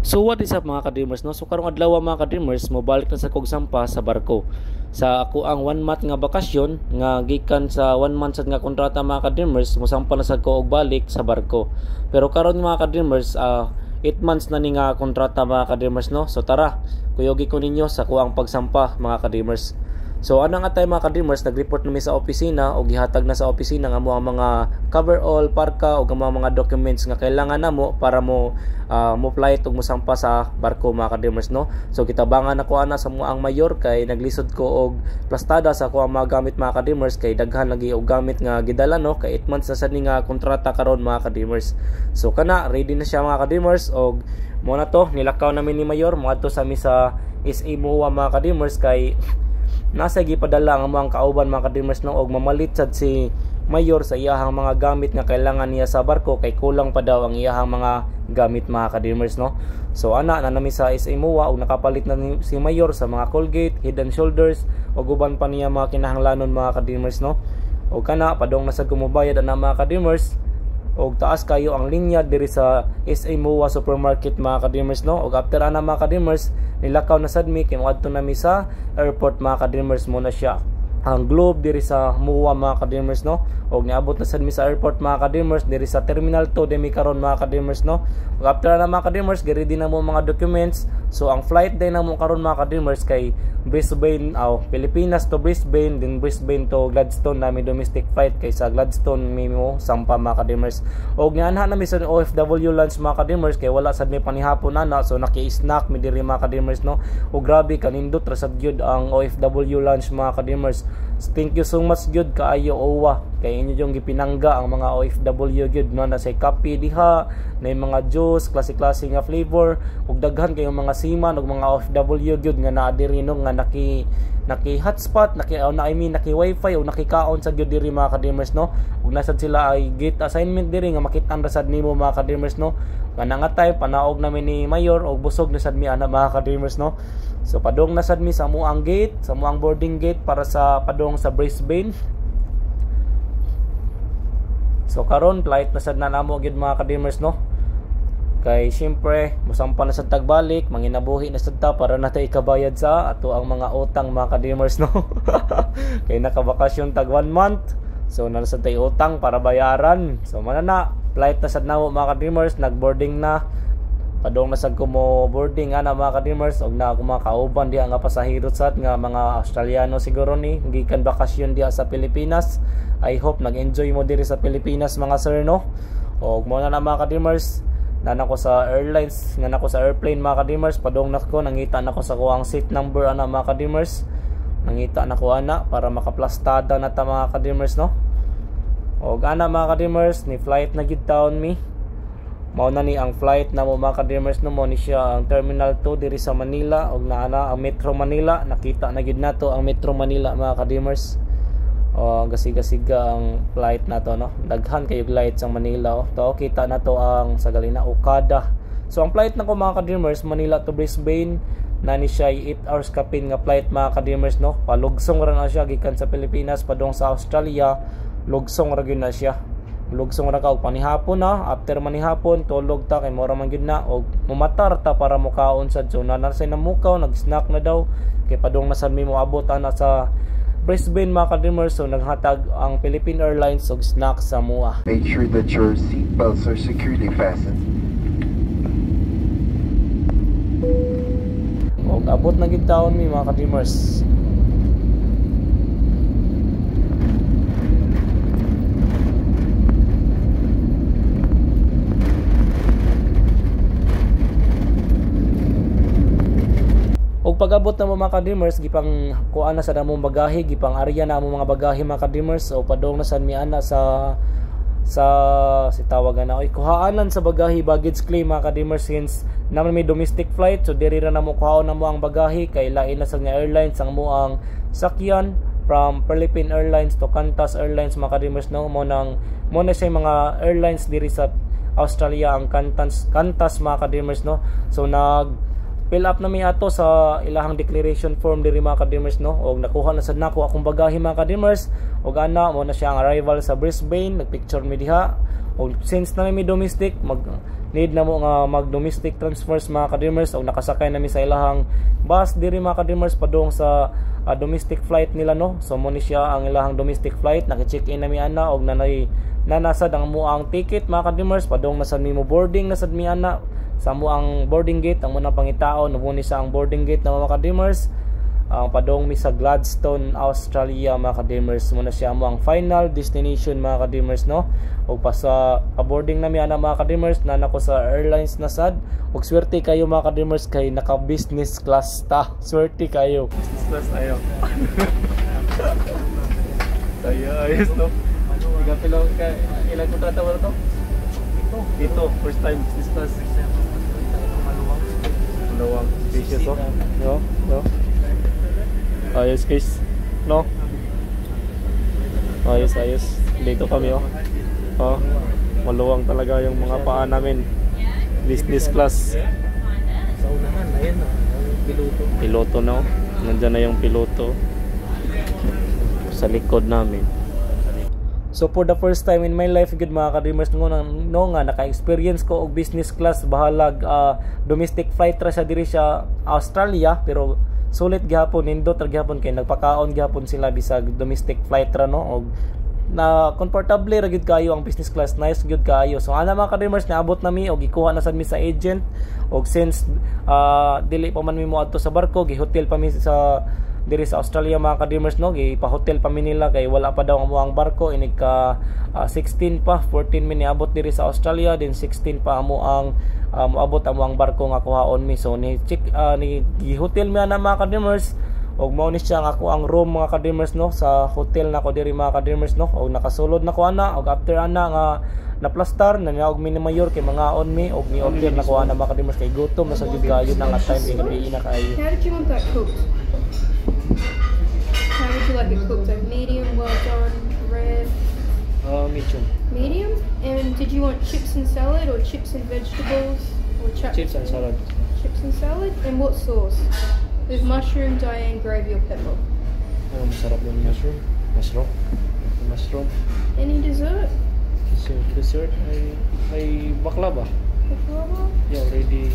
So what is up mga ka-dreamers no? So karong adlaw mga ka-dreamers, mobalik na sa kog sampa sa barko. Sa ako ang 1 month nga bakasyon nga gikan sa 1 month sad nga kontrata mga ka-dreamers, mosampa na sad ko og balik sa barko. Pero karon mga ka-dreamers, 8 months na ni nga kontrata mga ka-dreamers no. So tara, kuyogi ko ninyo sa kuang pagsampa mga ka-dreamers. So ano nga tayo mga ka-dreamers, nag-report namin sa opisina o gihatag na sa opisina nga mo ang mga coverall, parka o mga documents nga kailangan namo para mo flight ug mosampa sa barko mga ka-dreamers no. So kitabangan ako ana sa mo ang mayor kay naglisod ko og plastada sa ako ang mga gamit mga ka-dreamers kay daghan lagi og gamit nga gidala no kay 8 months na sad ni nga kontrata karon mga ka-dreamers. So kana ready na siya mga ka-dreamers og mo na to nilakaw namin ni mayor moadto sa mi sa SA MOA mga ka-dreamers kay nasa gipadala ang mga kauban mga ka-dreamers no og mamalit sad si mayor sa iyahang mga gamit nga kailangan niya sa barko kay kulang pa daw ang iyahang mga gamit mga ka-dreamers no. So ana na nami sa SA MOA og nakapalit na si mayor sa mga Colgate, Head and Shoulders og uban pa niya mga kinahanglanon mga ka-dreamers no. Og kana padong nasad kumubayad ana mga ka-dreamers og taas kayo ang linya diri sa SA MOA supermarket mga ka-dreamers no. Og after ana mga ka-dreamers nilakaw na sad mi kay moadto nami sa airport mga ka-dreamers mo na siya ang globe diri sa MOA mga ka-dreamers no. Og niabot na sad mi sa airport mga ka-dreamers diri sa terminal 2 demi karon mga ka-dreamers no. Og after na mga ka-dreamers ready na mo mga documents. So ang flight day na mo karon mga ka-dreamers kay Brisbane Pilipinas to Brisbane, then Brisbane to Gladstone nami domestic flight kay sa Gladstone mimo sampa mga ka-dreamers. Og nianha nami sa OFW lunch mga ka-dreamers kay wala sad mi panihapon ana so naki-snack mi diri mga ka-dreamers no. Og grabe kanindot ra sad gyud ang OFW lunch mga ka-dreamers. Thank you so much gyud kaayo OWA kay inyo yung gipinangga ang mga OFW gyud no, na say kape diha na mga juice klase-klase nga flavor ug daghan kayong mga seaman ug mga OFW gyud nga naa diri no nga naki hotspot naki wifi o nakikaon sa gyud diri mga ka-dreamers no. Ug nasad sila ay gate assignment diri nga makit-an ra sad nimo mga ka-dreamers no. Nga nangatay panaog namin ni mayor og busog na sad mi ana mga ka-dreamers no. So padong na sad mi sa muang gate, sa muang boarding gate para sa padong sa Brisbane. So karon flight na sad na namo gyud mga ka-dreamers no. Kay syempre mosampa na sad tagbalik, manginabuhi na sad ta para natay ikabayad sa ato ang mga utang mga ka-dreamers no. Kay nakabakasyon tag 1 month. So nasad tay utang para bayaran. So manana flight na sad namo mga ka-dreamers, nag-boarding na. Padong nasag ko mo boarding ana mga ka-dreamers og na ako mga kauban diha nga pasahero sad nga mga Australiano siguro ni gikan bakasyon diha sa Pilipinas. I hope nag-enjoy mo diri sa Pilipinas mga sir no. Og mo na mga ka-dreamers na nako sa airlines nga nako sa airplane mga ka-dreamers padong nako nangita nako sa kuang seat number ana mga ka-dreamers. Nangita nako ana para makaplastada na ta mga ka-dreamers no. Og ana mga ka-dreamers ni flight na gid taon mi. Mao na ni ang flight na mo mga ka-dreamers no mo ni siya ang Terminal 2 diri sa Manila og naana ang Metro Manila. Nakita na gid nato ang Metro Manila mga ka-dreamers. O gasiga-siga ang flight nato no. Daghan kayog lights ang Manila to kita nato ang sa galina Okada. So ang flight nako mga ka-dreamers Manila to Brisbane na ni siya 8 hours kapin nga flight mga ka-dreamers no. Palugsong ra na siya gikan sa Pilipinas padong sa Australia. Lugsong ra gyud na siya. Lugsong ra ka og panihapon na after manihapon tulog ta kay mora man gyud na og mumatar ta para mukaon sad so nanasay na mukaw nag-snack na daw kay padong nasad mi moabot ana sa Brisbane mga ka-dreamers. So naghatag ang Philippine Airlines og snack sa MOA. Make sure that your seat belts are securely fastened. Og abot na gid taon mi mga ka-dreamers. Og pag-abot na mo mga ka-dreamers gipang kuan na sa namong bagahe, gipang arya na mo mga bagahe mga ka-dreamers. O padong na sad mi ana sa si tawagan na oy kuhaanan sa bagahe baggage claim mga ka-dreamers since naman may domestic flight. So diri ra na mo kuhaon na mo ang bagahe kay lain na sa nga airlines ang mo ang sakyan from Philippine Airlines to Qantas Airlines mga ka-dreamers no. Mo na siya mga airlines diri sa Australia ang Qantas mga ka-dreamers no. So fill up na mi ato sa ilahang declaration form diri mga ka-dreamers no. Og nakuha na sad nako akong bagahe mga ka-dreamers. Og ana mo na siya ang arrival sa Brisbane, nagpicture mi diha. O since na may domestic, need na mo nga mag domestic transfers mga kadreamers, o nakasakay nami sa ilahang bus diri mga kadreamers padung sa domestic flight nila no. So mo ni siya ang ilahang domestic flight, naki-check in nami ana og nanasad ang muang ticket mga kadreamers padung nasad mi mo boarding nasad mi ana sa muang boarding gate. Ang muna pangitaon mo ni sa ang boarding gate na mga kadreamers. Padong mi sa Gladstone, Australia mga kadreamers. Muna siya mo ang final destination mga kadreamers no. O pa sa boarding na mi ana mga kadreamers na nako sa airlines na sad. Og swerte kayo mga kadreamers kay naka business class ta. Swerte kayo. Business class ayo. Kaya ayos no. Igapilo ka ilang kontrata mo to? Ito first time business class. Maluwang spacious no. No. Ayos guys, no? Ayos. Dito kami maluwang talaga yung mga paa namin. Business class. Sa unahan, ayun ang piloto. Piloto na Nandyan na yung piloto sa likod namin. So for the first time in my life good mga kadreamers nga naka-experience ko og business class bahalag domestic flight ra siya diri sa Australia, pero sulit gihapon, nindot ra gihapon kay nagpakaon gihapon sila bisag domestic flight ra no, og na comfortable ra gyud kayo ang business class, nice gyud kayo. So ana mga kadreamers naabot nami og gikuha na sad mi sa agent, og since dili pa man mi mo adto sa barko, gi-hotel pa mi sa diri sa Australia mga kadreamers no, gipa-hotel pa mi nila kay wala pa daw ang barko inig ka 16 pa 14 mi niabot diri sa Australia, then 16 pa amo ang moabot amo ang barko nga kuhaon mi. So ni check ni gi-hotel mi ana mga kadreamers, og mao ni siya nga ako ang room mga kadreamers no sa hotel nako diri mga kadreamers no, og nakasulod na ko ana, og after ana nga na plastar na niya og mini mayor kay mga on mi og ni order na ko ana mga kadreamers kay gutom na sa gyud kayo na nga time kay gabi na kayo. How did you want that cooked? How would you like it cooked? Like medium, well done, rare? Medium. Medium? And did you want chips and salad or chips and vegetables? Or Chips and salad. Chips and salad? And what sauce? With mushroom, Diane, gravy or pepper? Ano masarap yung mushroom? Mushroom. Any dessert? Dessert ay baklava. Baklava? Yeah, already.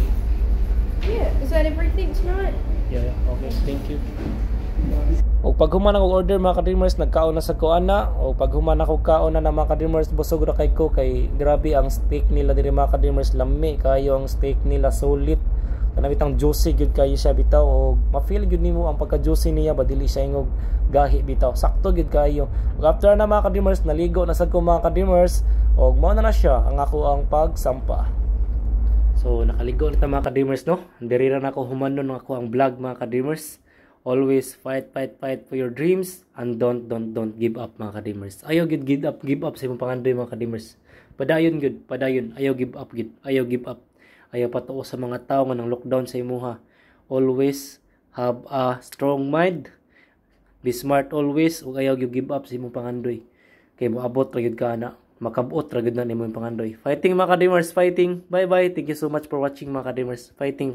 Yeah. Is that everything tonight? Yeah, okay. Thank you. O pag human ako order mga kadreamers, nagkaon na sa ko ana. O pag human ako kaon na mga kadreamers, busog ra kay ko kay grabe ang steak nila diri mga kadreamers, lami kayo ang steak nila, solid. Kanang bitang juicy gyud kayo siya bitaw, o ma-feel gyud nimo ang pagka-juicy niya ba dili siya ingog gahi bitaw. Sakto gyud kayo. Ug after na mga kadreamers, naligo na sad ko mga kadreamers, og mao na siya ang ako ang pagsampa. So nakaligo na ta mga kadreamers no. Diri ra na ako humanon ng ako ang vlog mga kadreamers. Always fight for your dreams and don't give up mga kadreamers. Ayaw gid give up sa imong pangandoy mga kadreamers. Padayon. Ayaw give up. Ayaw patuo sa mga tao nga nang lockdown sa imuha. Always have a strong mind. Be smart always, ug ayaw give up sa imong pangandoy. Kay moabot ra gyud ka na. Makabot ra gyud na imong pangandoy. Fighting mga kadreamers, fighting. Bye. Thank you so much for watching mga kadreamers. Fighting.